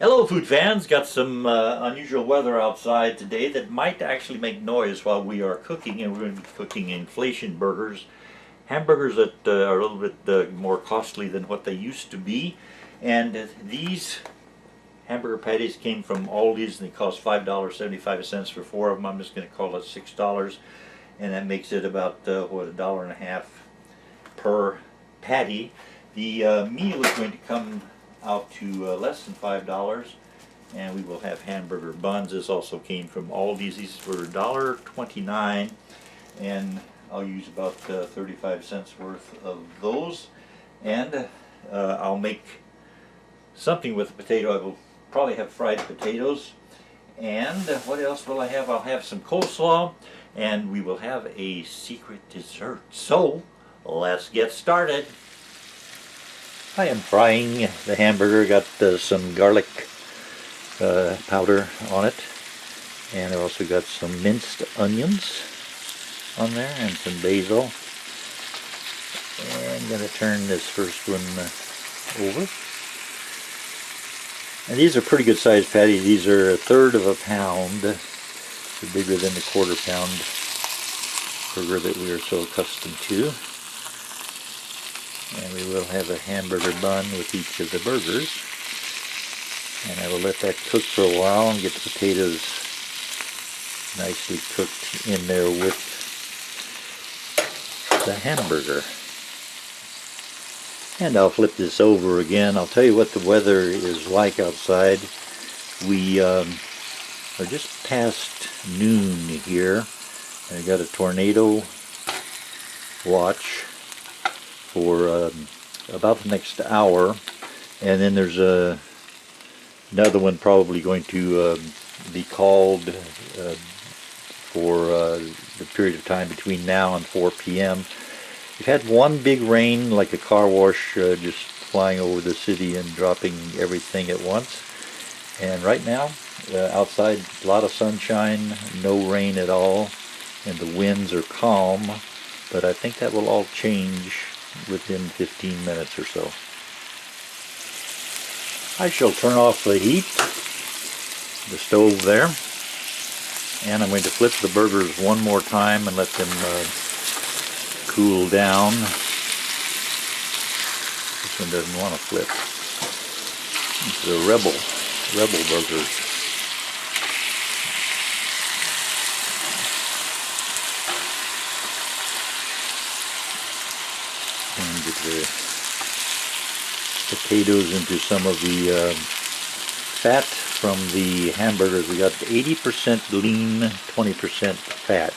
Hello food fans, got some unusual weather outside today that might actually make noise while we are cooking, and we're going to be cooking inflation burgers. Hamburgers that are a little bit more costly than what they used to be, and these hamburger patties came from Aldi's and they cost $5.75 for four of them. I'm just going to call it $6, and that makes it about what, $1.50 per patty. The meal is going to come out to less than $5, and we will have hamburger buns. This also came from Aldi's. These were $1.29, and I'll use about 35 cents worth of those. And I'll make something with the potato. I will probably have fried potatoes. And what else will I have? I'll have some coleslaw, and we will have a secret dessert. So let's get started. I am frying the hamburger. Got some garlic powder on it, and I also got some minced onions on there and some basil. And I'm going to turn this first one over. And these are pretty good sized patties. These are 1/3 of a pound. They're bigger than the 1/4 pound burger that we are so accustomed to. And we will have a hamburger bun with each of the burgers. And I will let that cook for a while and get the potatoes nicely cooked in there with the hamburger. And I'll flip this over again. I'll tell you what the weather is like outside. We are just past noon here. I got a tornado watch for about the next hour, and then there's another one probably going to be called for the period of time between now and 4 p.m. We've had one big rain, like a car wash, just flying over the city and dropping everything at once. And right now, outside, a lot of sunshine, no rain at all, and the winds are calm, but I think that will all change within 15 minutes or so. I shall turn off the heat, the stove there, and I'm going to flip the burgers one more time and let them cool down. This one doesn't want to flip. It's a rebel burger. And get the potatoes into some of the fat from the hamburgers. We got 80% lean, 20% fat.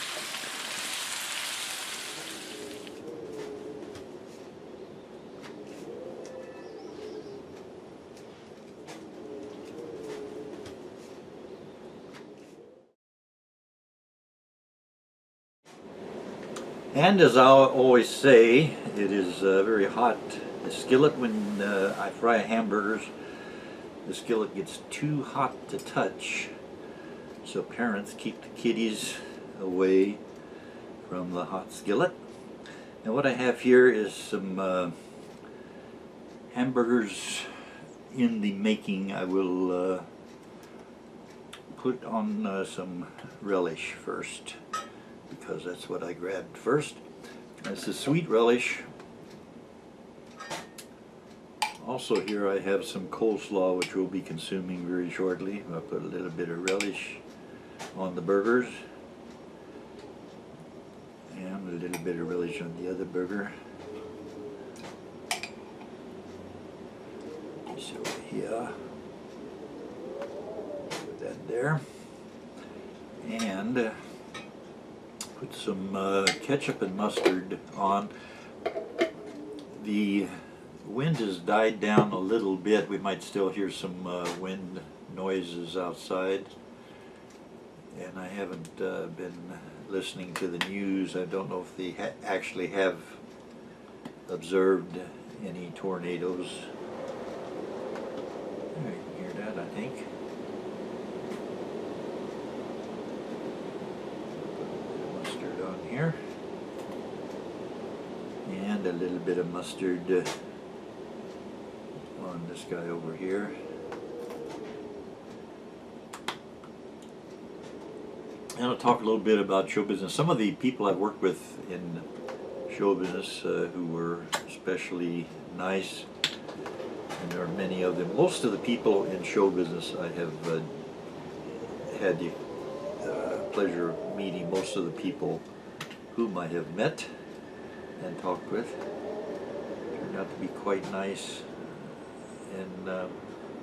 And as I always say, it is very hot. The skillet, when I fry hamburgers, the skillet gets too hot to touch. So parents, keep the kiddies away from the hot skillet. And what I have here is some hamburgers in the making. I will put on some relish first, because that's what I grabbed first. This is sweet relish. Also here I have some coleslaw, which we'll be consuming very shortly. I'll put a little bit of relish on the burgers, and a little bit of relish on the other burger. So here, put that there, and put some ketchup and mustard on. The wind has died down a little bit. We might still hear some wind noises outside. And I haven't been listening to the news. I don't know if they actually have observed any tornadoes. You can hear that, I think. Here, and a little bit of mustard on this guy over here. And I'll talk a little bit about show business. Some of the people I've worked with in show business who were especially nice, and there are many of them. Most of the people in show business I have had the pleasure of meeting. Most of the people whom I have met and talked with turned out to be quite nice, and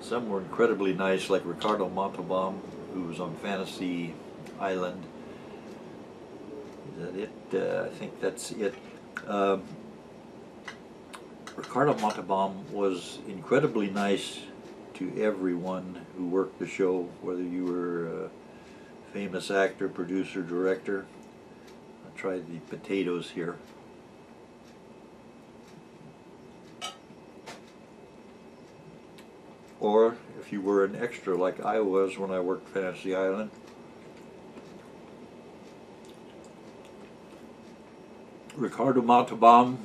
some were incredibly nice, like Ricardo Montalban, who was on Fantasy Island. Is that it? I think that's it. Ricardo Montalban was incredibly nice to everyone who worked the show, whether you were a famous actor, producer, director. I'll try the potatoes here. Or if you were an extra like I was when I worked Fantasy Island. Ricardo Montalban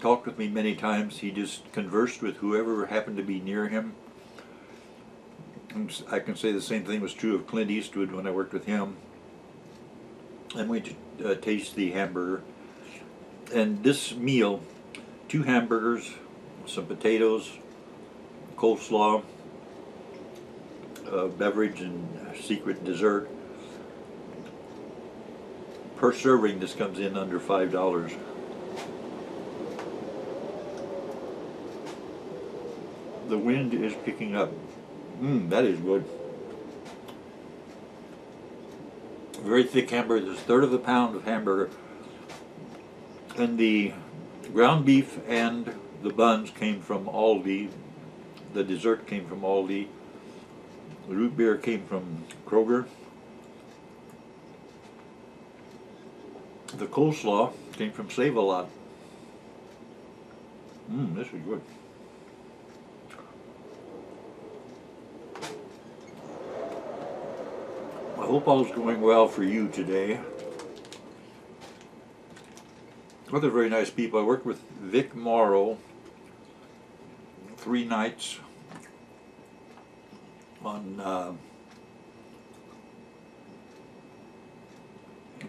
talked with me many times. He just conversed with whoever happened to be near him. And I can say the same thing was true of Clint Eastwood when I worked with him. And we taste the hamburger. And this meal, 2 hamburgers, some potatoes, coleslaw, beverage, and secret dessert. Per serving, this comes in under $5. The wind is picking up. That is good. Very thick hamburger. There's 1/3 of a pound of hamburger. And the ground beef and the buns came from Aldi. The dessert came from Aldi. The root beer came from Kroger. The coleslaw came from Save-A-Lot. This is good. I hope all is going well for you today. Other very nice people. I worked with Vic Morrow 3 nights on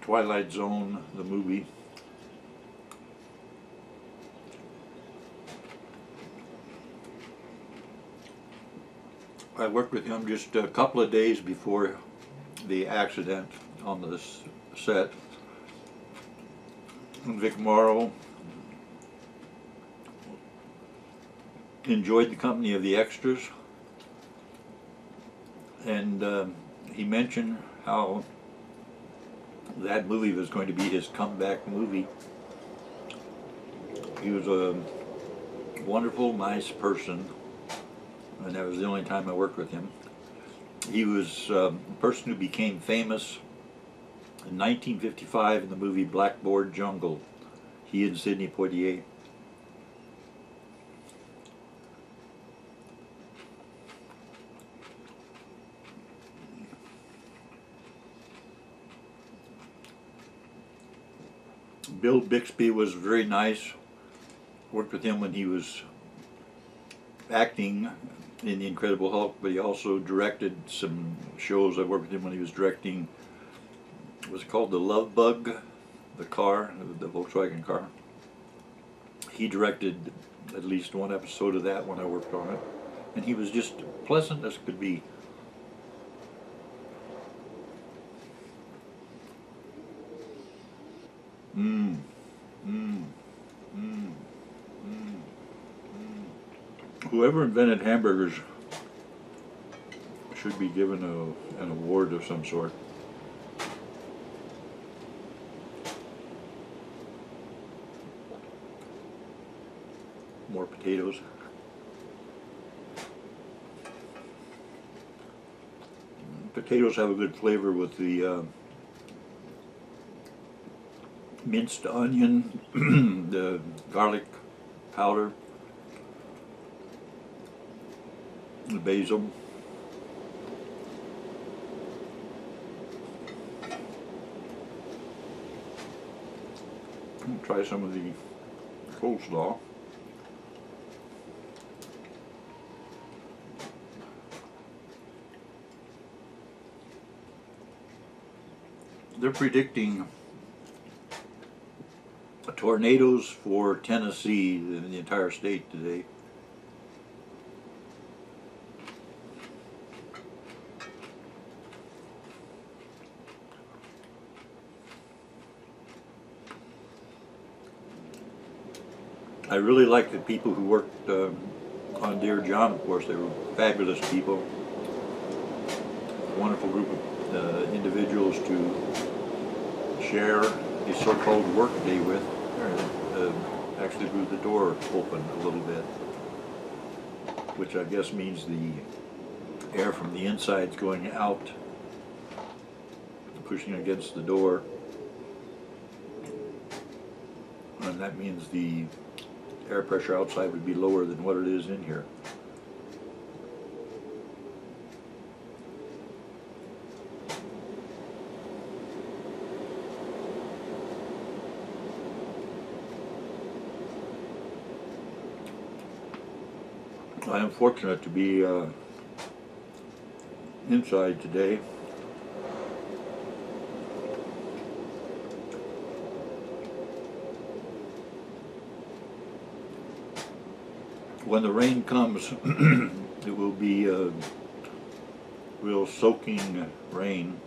Twilight Zone, the movie. I worked with him just a couple of days before the accident on the set. And Vic Morrow enjoyed the company of the extras, and he mentioned how that movie was going to be his comeback movie. He was a wonderful, nice person, and that was the only time I worked with him. He was a person who became famous in 1955 in the movie Blackboard Jungle. He and Sidney Poitier. Bill Bixby was very nice. Worked with him when he was acting in The Incredible Hulk, but he also directed some shows. I worked with him when he was directing, was it called The Love Bug, the car, the Volkswagen car. He directed at least 1 episode of that when I worked on it, and he was just pleasant as could be. Whoever invented hamburgers should be given an award of some sort. More potatoes. Potatoes have a good flavor with the minced onion, the garlic powder, the basil. Try some of the coleslaw. they're predicting tornadoes for Tennessee in the entire state today. I really like the people who worked on Dear John, of course. They were fabulous people. A wonderful group of individuals to share a so-called work day with. Actually blew the door open a little bit, which I guess means the air from the inside is going out, pushing against the door, and that means the air pressure outside would be lower than what it is in here. I am fortunate to be inside today. When the rain comes, it will be real soaking rain.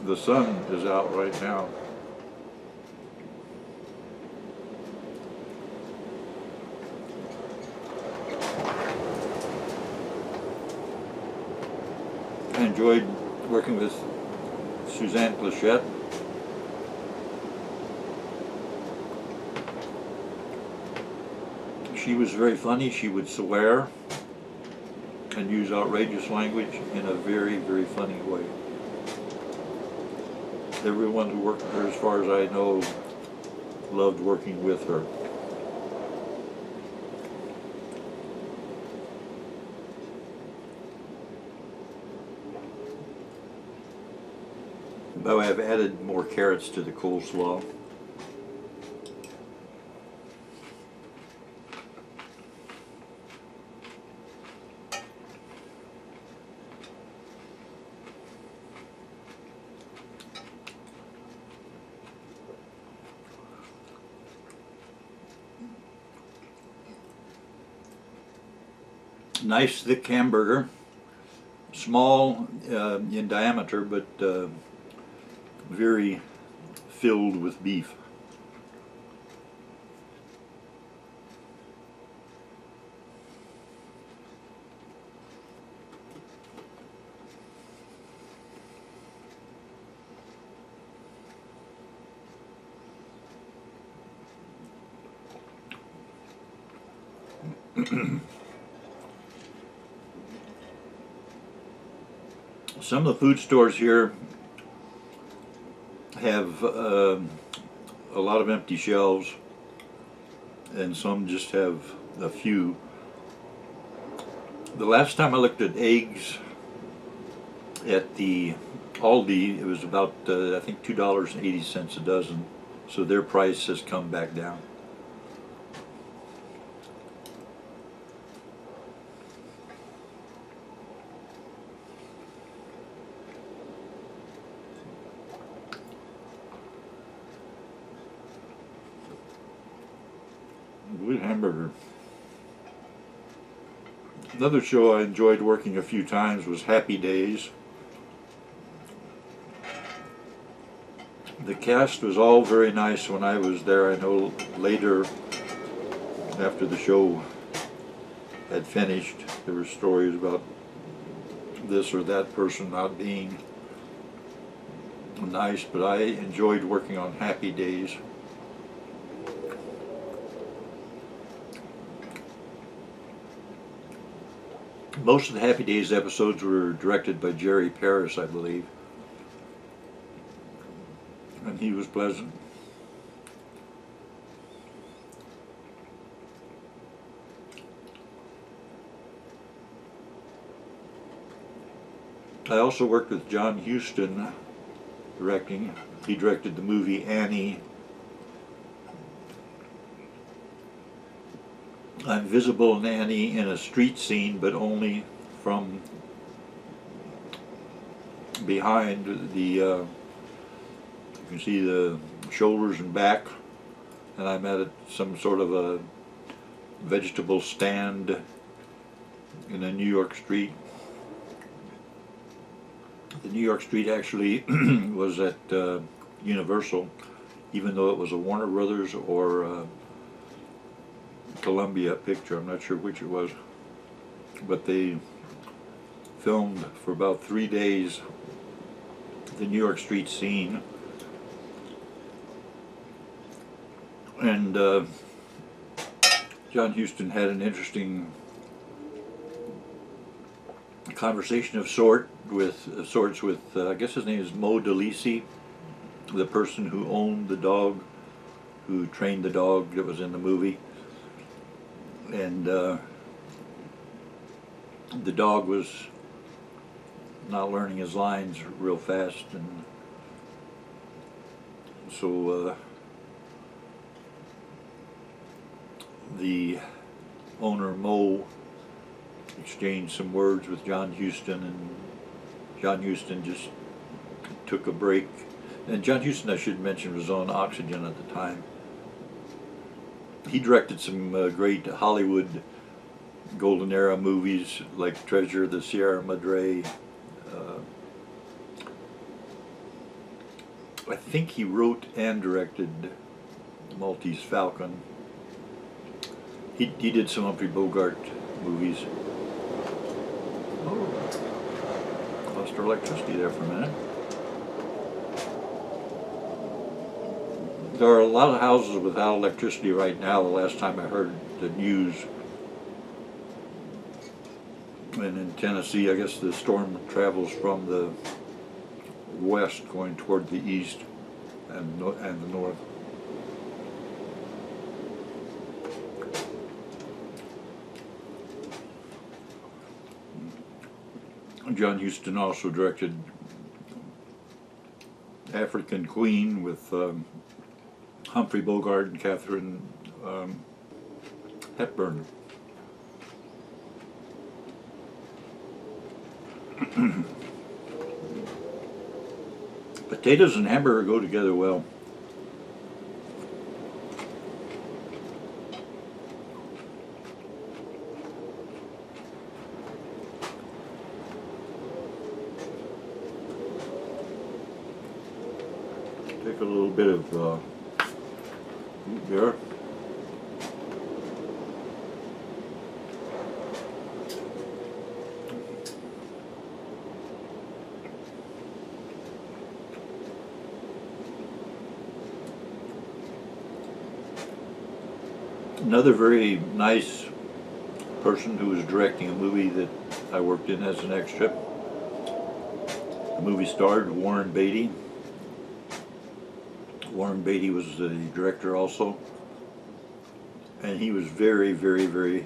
The sun is out right now. I enjoyed working with Suzanne Plachette. She was very funny. She would swear and use outrageous language in a very, very funny way. Everyone who worked with her, as far as I know, loved working with her. By the way, I've added more carrots to the coleslaw. Nice thick hamburger, small in diameter, but very filled with beef. Some of the food stores here have a lot of empty shelves, and some just have a few. The last time I looked at eggs at the Aldi, it was about I think $2.80 a dozen, so their price has come back down. Good hamburger. Another show I enjoyed working a few times was Happy Days. The cast was all very nice when I was there. I know later, after the show had finished, there were stories about this or that person not being nice, but I enjoyed working on Happy Days. Most of the Happy Days episodes were directed by Jerry Paris, I believe, and he was pleasant. I also worked with John Huston directing. He directed the movie Annie. I'm visible in Annie in a street scene, but only from behind the, you can see the shoulders and back, and I'm at some sort of a vegetable stand in a New York street. The New York street actually was at Universal, even though it was a Warner Brothers or Columbia picture. I'm not sure which it was, but they filmed for about 3 days the New York street scene, and John Huston had an interesting conversation of sorts with I guess his name is Mo DeLisi, the person who owned the dog, who trained the dog that was in the movie, and the dog was not learning his lines real fast, and so the owner Mo exchanged some words with John Huston, and John Huston just took a break. And John Huston, I should mention, was on oxygen at the time. He directed some great Hollywood Golden Era movies like Treasure of the Sierra Madre. I think he wrote and directed Maltese Falcon. He did some Humphrey Bogart movies. Oh, lost our electricity there for a minute. There are a lot of houses without electricity right now. The last time I heard the news, and in Tennessee, I guess the storm travels from the west going toward the east and the north. John Huston also directed African Queen with Humphrey Bogart and Katharine Hepburn. Potatoes and hamburger go together well. Take a little bit of root beer. Another very nice person who was directing a movie that I worked in as an extra. The movie starred Warren Beatty. Warren Beatty was the director also, and he was very, very, very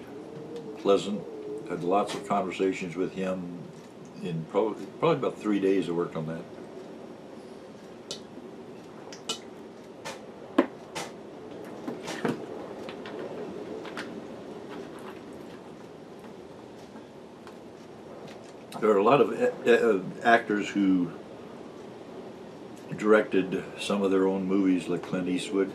pleasant. Had lots of conversations with him in probably about 3 days I worked on that. There are a lot of actors who directed some of their own movies, like Clint Eastwood.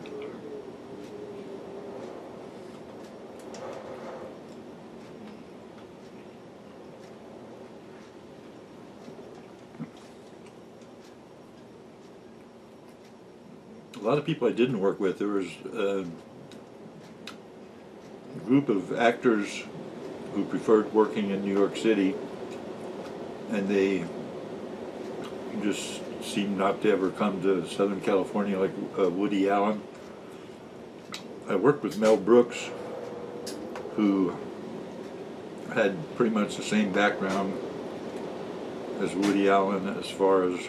A lot of people I didn't work with. There was a group of actors who preferred working in New York City, and they just seemed not to ever come to Southern California, like Woody Allen. I worked with Mel Brooks, who had pretty much the same background as Woody Allen, as far as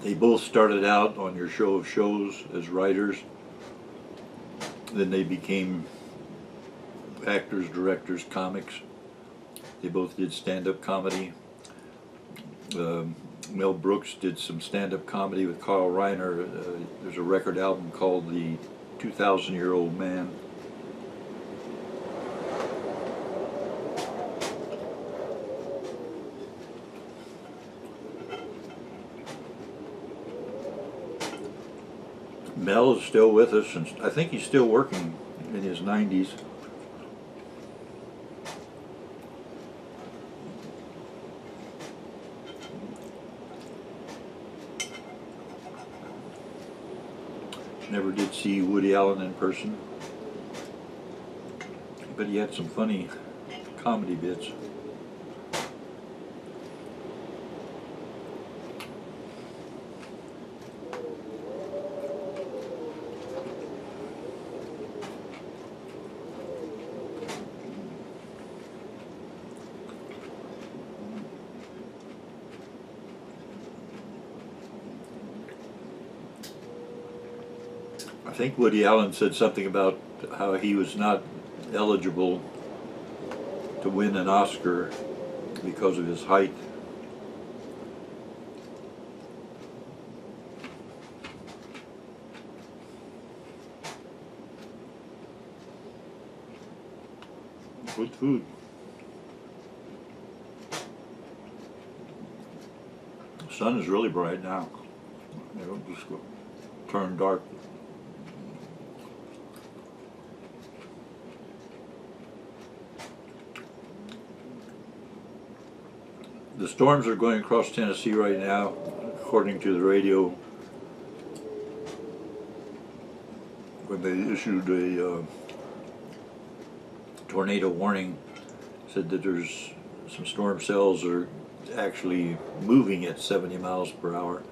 they both started out on Your Show of Shows as writers. Then they became actors, directors, comics. They both did stand-up comedy. Mel Brooks did some stand-up comedy with Carl Reiner. There's a record album called The 2,000-Year-Old Man. Mel is still with us, and I think he's still working in his 90s. Never did see Woody Allen in person, but he had some funny comedy bits. I think Woody Allen said something about how he was not eligible to win an Oscar because of his height. Good food. The sun is really bright now. It'll just go turn dark. The storms are going across Tennessee right now, according to the radio. When they issued a tornado warning, said that there's some storm cells are actually moving at 70 miles per hour.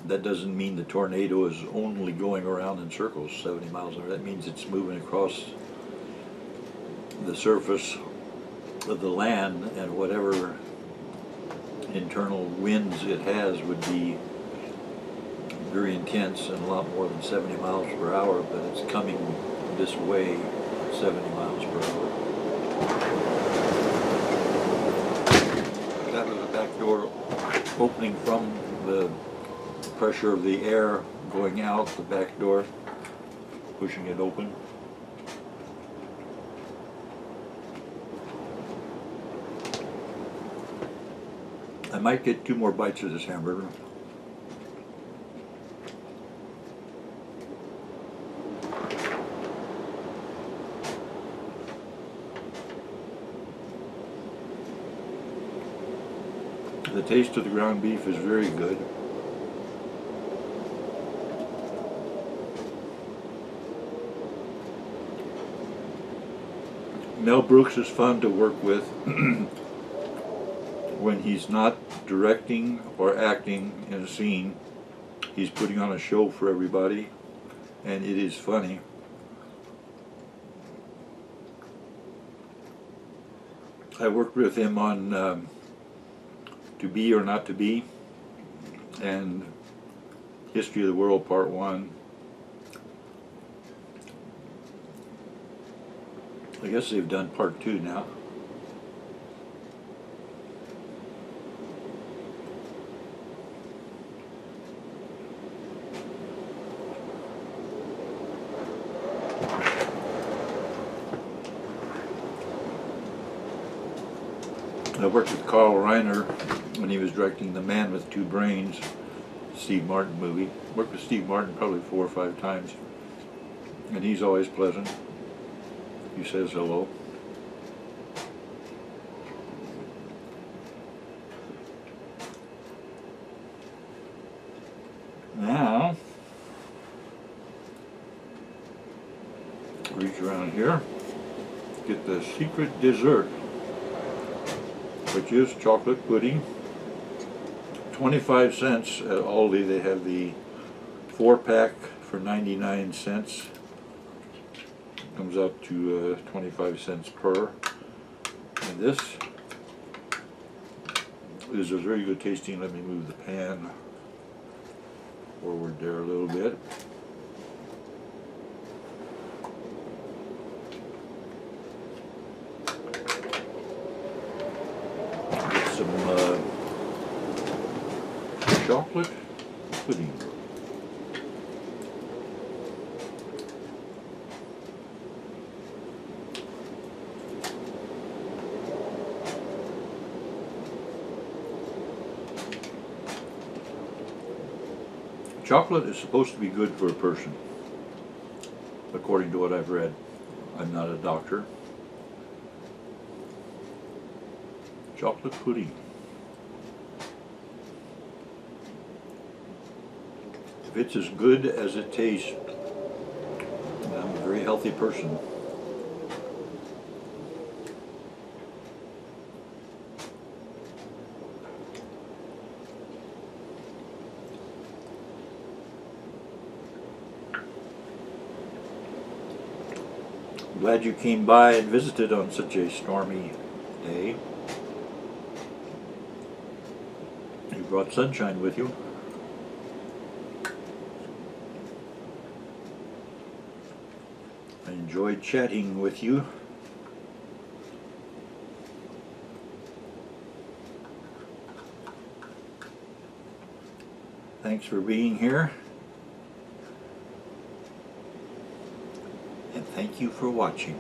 That doesn't mean the tornado is only going around in circles 70 miles an hour. That means it's moving across the surface of the land, and whatever internal winds it has would be very intense and a lot more than 70 miles per hour, but it's coming this way 70 miles per hour. That was the back door opening from the pressure of the air going out the back door, pushing it open. I might get 2 more bites of this hamburger. The taste of the ground beef is very good. Mel Brooks is fun to work with when he's not directing or acting in a scene. He's putting on a show for everybody, and it is funny. I worked with him on To Be or Not to Be and History of the World Part 1. I guess they've done Part 2 now. I worked with Carl Reiner when he was directing The Man with Two Brains, Steve Martin movie. Worked with Steve Martin probably 4 or 5 times, and he's always pleasant. He says hello. Now, reach around here, get the secret dessert, which is chocolate pudding. 25 cents at Aldi. They have the 4-pack for 99 cents. Comes out to 25 cents per. And this is a very good tasting. Let me move the pan forward there a little bit. Get some chocolate pudding. Chocolate is supposed to be good for a person, according to what I've read. I'm not a doctor. Chocolate pudding. If it's as good as it tastes, I'm a very healthy person. Glad you came by and visited on such a stormy day. You brought sunshine with you. I enjoyed chatting with you. Thanks for being here. And thank you for watching.